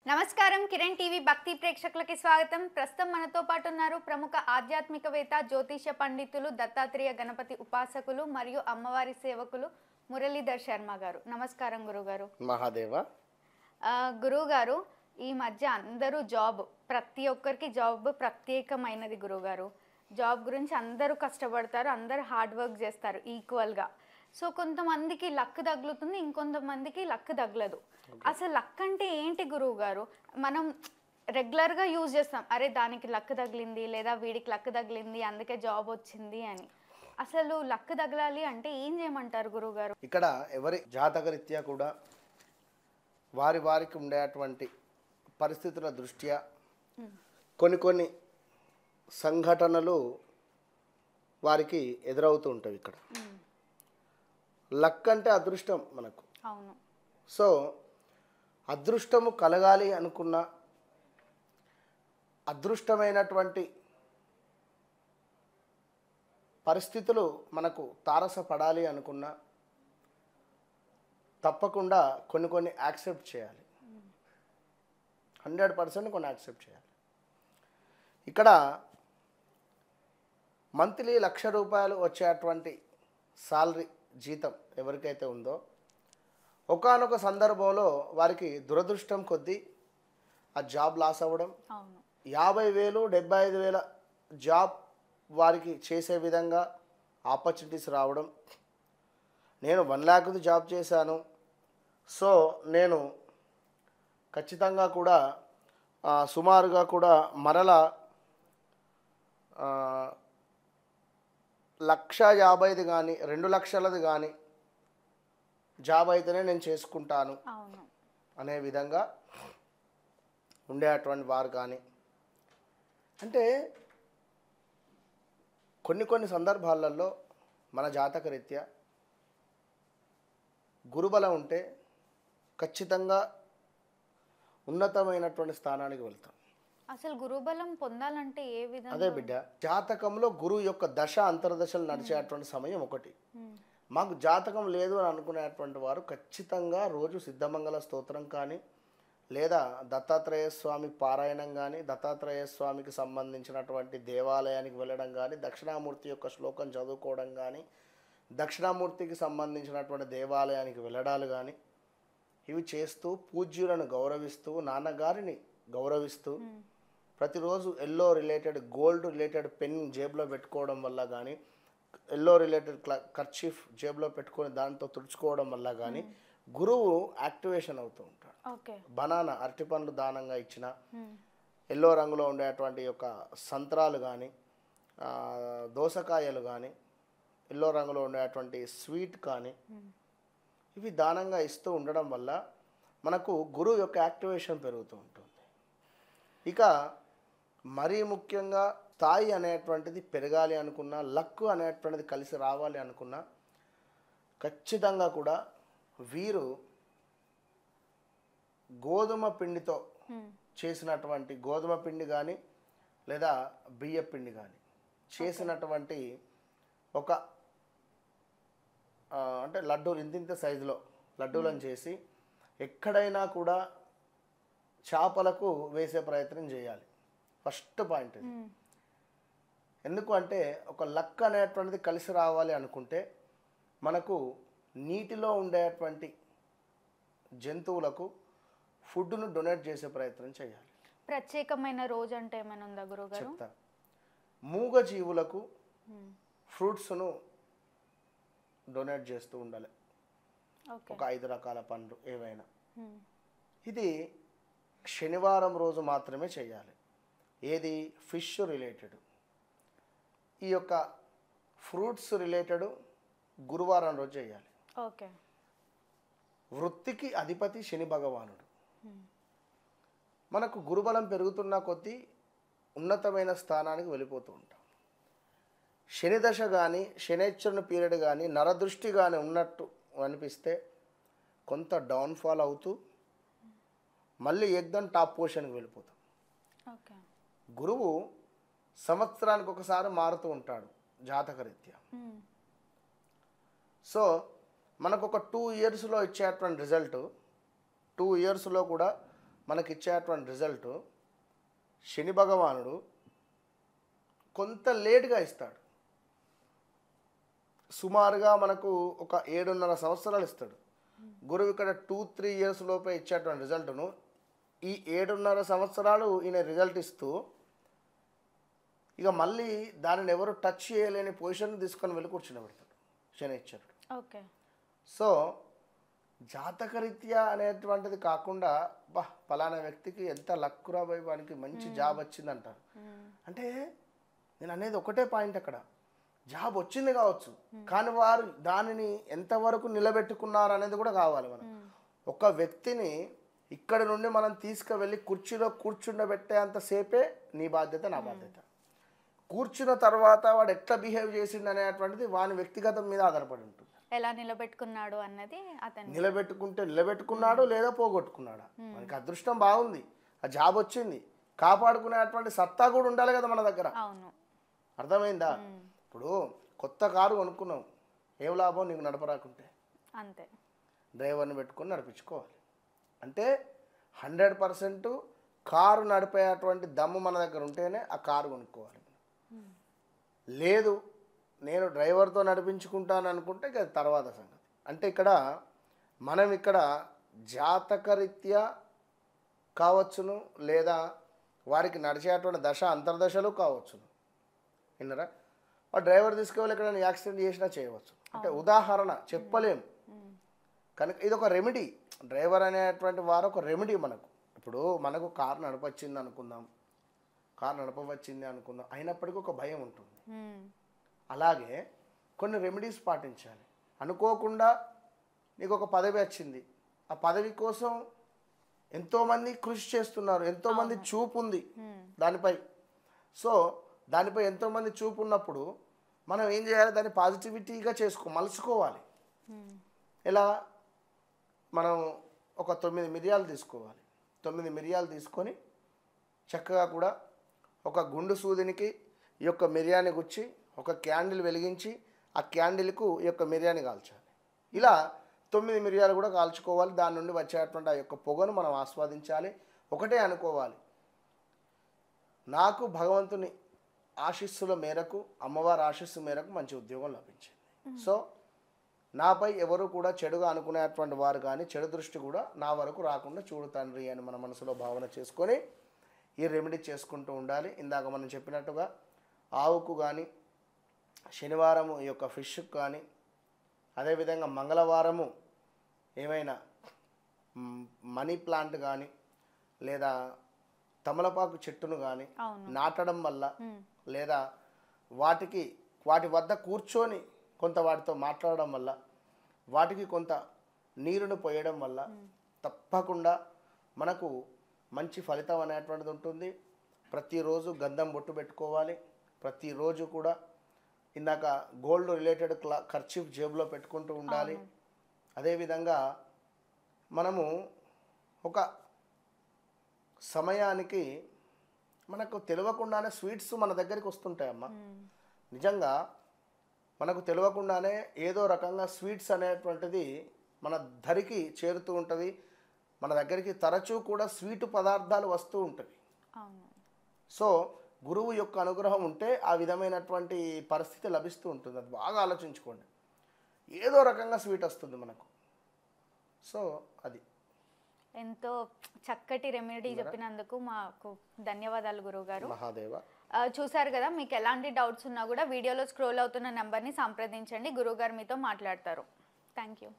నమస్కారం కిరణ్ టీవీ భక్తి ప్రేక్షకులకి స్వాగతం. ప్రస్తుతం మనతో పాటు ఉన్నారు ప్రముఖ ఆధ్యాత్మికవేత్త, జ్యోతిష పండితులు, దత్తాత్రేయ గణపతి ఉపాసకులు మరియు అమ్మవారి సేవకులు మురళీధర్ శర్మ గారు. నమస్కారం గురుగారు. మహాదేవ. గురుగారు, ఈ మధ్య అందరూ ప్రతి ఒక్కరికి జాబ్ ప్రత్యేకమైనది గురుగారు. జాబ్ గురించి అందరూ కష్టపడతారు, అందరూ హార్డ్ వర్క్ చేస్తారు ఈక్వల్గా. సో కొంతమందికి లక్ తగులుతుంది, ఇంకొంతమందికి లక్ తగలదు. అసలు లక్ అంటే ఏంటి గురువు గారు? మనం రెగ్యులర్గా యూజ్ చేస్తాం, అరే దానికి లక్ తగిలింది లేదా వీడికి లక్ తగిలింది అందుకే జాబ్ వచ్చింది అని. అసలు లక్ తగలాలి అంటే ఏం చేయమంటారు గురువు గారు? ఇక్కడ ఎవరి జాతకరీత్యా కూడా వారికి ఉండేటువంటి పరిస్థితుల దృష్ట్యా కొన్ని సంఘటనలు వారికి ఎదురవుతూ ఉంటాయి. ఇక్కడ లక్ అంటే అదృష్టం మనకు. అవును. సో అదృష్టము కలగాలి అనుకున్న, అదృష్టమైనటువంటి పరిస్థితులు మనకు తారసపడాలి అనుకున్న, తప్పకుండా కొన్ని యాక్సెప్ట్ చేయాలి. 100% కొన్ని యాక్సెప్ట్ చేయాలి. ఇక్కడ మంత్లీ ₹1,00,000 వచ్చేటువంటి సాలరీ, జీతం ఎవరికైతే ఉందో, ఒకానొక సందర్భంలో వారికి దురదృష్టం కొద్దీ ఆ జాబ్ లాస్ అవ్వడం, 50,000 75,000 జాబ్ వారికి చేసే విధంగా ఆపర్చునిటీస్ రావడం. నేను 1,00,000 జాబ్ చేశాను, సో నేను ఖచ్చితంగా కూడా సుమారుగా కూడా మరలా 1,50,000 కానీ 2,00,000 కానీ జాబ్ అయితేనే నేను చేసుకుంటాను అనే విధంగా ఉండేటువంటి వారు కానీ, అంటే కొన్ని సందర్భాలలో మన జాతక రీత్యా గురుబలం ఉంటే ఖచ్చితంగా ఉన్నతమైనటువంటి స్థానానికి వెళ్తాం. అసలు గురుబలం పొందాలంటే ఏ విధంగా? అదే బిడ్డ, జాతకంలో గురువు యొక్క దశ అంతర్దశలు నడిచేటువంటి సమయం ఒకటి. మాకు జాతకం లేదు అని అనుకునేటువంటి వారు ఖచ్చితంగా రోజు సిద్ధమంగళ స్తోత్రం కానీ, లేదా దత్తాత్రేయ స్వామి పారాయణం కానీ, దత్తాత్రేయ స్వామికి సంబంధించినటువంటి దేవాలయానికి వెళ్ళడం కానీ, దక్షిణామూర్తి యొక్క శ్లోకం చదువుకోవడం కానీ, దక్షిణామూర్తికి సంబంధించినటువంటి దేవాలయానికి వెళ్ళడాలు కానీ, ఇవి చేస్తూ పూజ్యులను గౌరవిస్తూ, నాన్నగారిని గౌరవిస్తూ, ప్రతిరోజు yellow related, gold related pen జేబులో పెట్టుకోవడం వల్ల కానీ, ఎల్లో రిలేటెడ్ కర్చీఫ్ జేబులో పెట్టుకొని దాంతో తుడుచుకోవడం వల్ల కానీ గురువు యాక్టివేషన్ అవుతూ ఉంటాడు. బనానా, అరటిపండ్లు దానంగా ఇచ్చిన, ఎల్లో రంగులో ఉండేటువంటి యొక్క సంత్రాలు కానీ, దోసకాయలు కానీ, ఎల్లో రంగులో ఉండేటువంటి స్వీట్ కానీ, ఇవి దానంగా ఇస్తూ ఉండడం వల్ల మనకు గురువు యొక్క యాక్టివేషన్ పెరుగుతూ ఉంటుంది. ఇక మరీ ముఖ్యంగా స్థాయి అనేటువంటిది పెరగాలి అనుకున్నా, లక్ అనేటువంటిది కలిసి రావాలి అనుకున్నా, ఖచ్చితంగా కూడా వీరు గోధుమ పిండితో చేసినటువంటి, గోధుమ పిండి కానీ లేదా బియ్య పిండి కానీ చేసినటువంటి ఒక అంటే లడ్డూలు ఇంతింత సైజులో లడ్డూలను చేసి ఎక్కడైనా కూడా చేపలకు వేసే ప్రయత్నం చేయాలి. ఫస్ట్ పాయింట్ ఇది. ఎందుకు అంటే ఒక లక్ అనేటువంటిది కలిసి రావాలి అనుకుంటే మనకు నీటిలో ఉండేటువంటి జంతువులకు ఫుడ్ను డొనేట్ చేసే ప్రయత్నం చేయాలి. ప్రత్యేకమైన రోజు అంటే ఏమైనా ఉందా గురుగారు? చెప్తా. మూగ జీవులకు ఫ్రూట్స్ను డొనేట్ చేస్తూ ఉండాలి. ఒక 5 రకాల పండ్లు ఏవైనా. ఇది శనివారం రోజు మాత్రమే చేయాలి. ఏది? Fish related. ఈ యొక్క ఫ్రూట్స్ రిలేటెడ్ గురువారం రోజు చేయాలి. వృత్తికి అధిపతి శని భగవానుడు. మనకు గురుబలం పెరుగుతున్న కొద్దీ ఉన్నతమైన స్థానానికి వెళ్ళిపోతూ ఉంటాం. శని దశ కానీ, శనేశ్వరుని పీరియడ్ కానీ, నరదృష్టి కానీ ఉన్నట్టు అనిపిస్తే కొంత డౌన్ఫాల్ అవుతూ మళ్ళీ ఎగ్దం టాప్ పొజిషన్కి వెళ్ళిపోతాం. గురువు సంవత్సరానికి ఒకసారి మారుతూ ఉంటాడు జాతకరీత్యా. సో మనకు ఒక 2 ఇయర్స్లో ఇచ్చేటువంటి రిజల్ట్ 2 ఇయర్స్లో కూడా మనకిచ్చేటువంటి రిజల్ట్ శని భగవానుడు కొంత లేటుగా ఇస్తాడు. సుమారుగా మనకు ఒక 7.5 సంవత్సరాలు ఇస్తాడు. గురువు ఇక్కడ 2-3 ఇయర్స్ లోపే ఇచ్చేటువంటి రిజల్ట్ను ఈ 7.5 సంవత్సరాలు ఈయన రిజల్ట్ ఇస్తూ ఇక మళ్ళీ దానిని ఎవరు టచ్ చేయలేని పొజిషన్ తీసుకొని వెళ్ళి కూర్చుని శని ఇచ్చాడు. ఓకే. సో జాతకరీత్యా అనేటువంటిది కాకుండా పలానా వ్యక్తికి ఎంత లక్కురా వానికి మంచి జాబ్ వచ్చిందంటారు. అంటే నేను అనేది ఒకటే పాయింట్, అక్కడ జాబ్ వచ్చింది కావచ్చు, కానీ వారు దానిని ఎంతవరకు నిలబెట్టుకున్నారు అనేది కూడా కావాలి. మనం ఒక వ్యక్తిని ఇక్కడ నుండి మనం తీసుకువెళ్ళి కుర్చీలో కూర్చుండబెట్టేంతసేపే నీ బాధ్యత, నా బాధ్యత. కూర్చున్న తర్వాత వాడు ఎట్లా బిహేవ్ చేసిండు అనేటువంటిది వాని వ్యక్తిగతం మీద ఆధారపడి ఉంటుంది. ఎలా నిలబెట్టుకున్నాడు అన్నది అతను నిలబెట్టుకున్నాడు లేదా పోగొట్టుకున్నాడా. మనకి అదృష్టం బాగుంది, ఆ జాబ్ వచ్చింది, కాపాడుకునేటువంటి సత్తా కూడా ఉండాలి కదా మన దగ్గర. అర్థమైందా? ఇప్పుడు కొత్త కారు కొనుక్కున్నావు, ఏం లాభం నీకు నడపరాకుంటే? అంతే, డ్రైవర్ని పెట్టుకొని నడిపించుకోవాలి. అంటే 100% కారు నడిపేటువంటి దమ్ము మన దగ్గర ఉంటేనే ఆ కారు కొనుక్కోవాలి. లేదు నేను డ్రైవర్తో నడిపించుకుంటాను అనుకుంటే ఇక తర్వాత సంగతి. అంటే మనం ఇక్కడ జాతకరీత్యా కావచ్చును, లేదా వారికి నడిచేటువంటి దశ అంతర్దశలు కావచ్చును. విన్నరా? ఆ డ్రైవర్ తీసుకెళ్ళి ఎక్కడైనా యాక్సిడెంట్ చేసినా చేయవచ్చు. అంటే ఉదాహరణ చెప్పలేము, కనుక ఇది ఒక రెమెడీ. డ్రైవర్ అనేటువంటి వారు ఒక రెమెడీ మనకు. ఇప్పుడు మనకు కారు నడపచ్చింది అనుకుందాం, కారు నడపవచ్చింది అనుకుందాం, అయినప్పటికీ ఒక భయం ఉంటుంది. అలాగే కొన్ని రెమెడీస్ పాటించాలి. అనుకోకుండా నీకు ఒక పదవి వచ్చింది, ఆ పదవి కోసం ఎంతోమంది కృషి చేస్తున్నారు, ఎంతోమంది చూపు ఉంది దానిపై. సో దానిపై ఎంతోమంది చూపు ఉన్నప్పుడు మనం ఏం చేయాలి, దాన్ని పాజిటివిటీగా మలుచుకోవాలి. ఎలా? మనం ఒక 9 మిరియాలు తీసుకోవాలి. 9 మిరియాలు తీసుకొని చక్కగా కూడా ఒక గుండు సూదినికి ఈ యొక్క మిరియాని గుచ్చి ఒక క్యాండిల్ వెలిగించి ఆ క్యాండిల్కు ఈ యొక్క మిరియాని కాల్చాలి. ఇలా 9 మిరియాలు కూడా కాల్చుకోవాలి. దాని నుండి వచ్చేటువంటి ఆ యొక్క పొగను మనం ఆస్వాదించాలి. ఒకటే అనుకోవాలి, నాకు భగవంతుని ఆశీస్సుల మేరకు, అమ్మవారి ఆశీస్సు మేరకు మంచి ఉద్యోగం లభించింది. సో నాపై ఎవరు కూడా చెడుగా అనుకునేటువంటి వారు కానీ చెడు దృష్టి కూడా నా వరకు రాకుండా చూడు తండ్రి అని మన మనసులో భావన చేసుకొని ఈ రెమెడీ చేసుకుంటూ ఉండాలి. ఇందాక మనం చెప్పినట్టుగా ఆవుకు కానీ, శనివారము ఈ యొక్క ఫిష్కు కానీ, అదేవిధంగా మంగళవారము ఏమైనా మనీ ప్లాంట్ కానీ లేదా తమలపాకు చెట్టును కానీ నాటడం వల్ల, లేదా వాటి వద్ద కూర్చొని కొంత వాటితో మాట్లాడడం వల్ల, వాటికి కొంత నీరును పోయడం వల్ల తప్పకుండా మనకు మంచి ఫలితం అనేటువంటిది ఉంటుంది. ప్రతిరోజు గంధం బొట్టు పెట్టుకోవాలి. ప్రతిరోజు కూడా ఇందాక గోల్డ్ రిలేటెడ్ ఖర్చీఫ్ జేబులో పెట్టుకుంటూ ఉండాలి. అదేవిధంగా మనము ఒక సమయానికి మనకు తెలియకుండానే స్వీట్స్ మన దగ్గరికి వస్తుంటాయమ్మా. నిజంగా మనకు తెలియకుండానే ఏదో రకంగా స్వీట్స్ అనేటువంటిది మన ధరికి చేరుతూ ఉంటుంది. మన దగ్గరికి తరచూ కూడా స్వీటు పదార్థాలు వస్తూ ఉంటాయి. సో గురువు యొక్క అనుగ్రహం ఉంటే ఆ విధమైనటువంటి పరిస్థితి లభిస్తూ ఉంటుంది. అది బాగా ఆలోచించుకోండి. ఏదో రకంగా స్వీట్ వస్తుంది మనకు. సో అది ఎంతో చక్కటి రెమెడీ చెప్పినందుకు మాకు ధన్యవాదాలు గురువుగారు. మహాదేవ. చూసారు కదా, మీకు ఎలాంటి డౌట్స్ ఉన్నా కూడా వీడియోలో స్క్రోల్ అవుతున్న నెంబర్ని సంప్రదించండి. గురువుగారు మీతో మాట్లాడతారు. Thank you.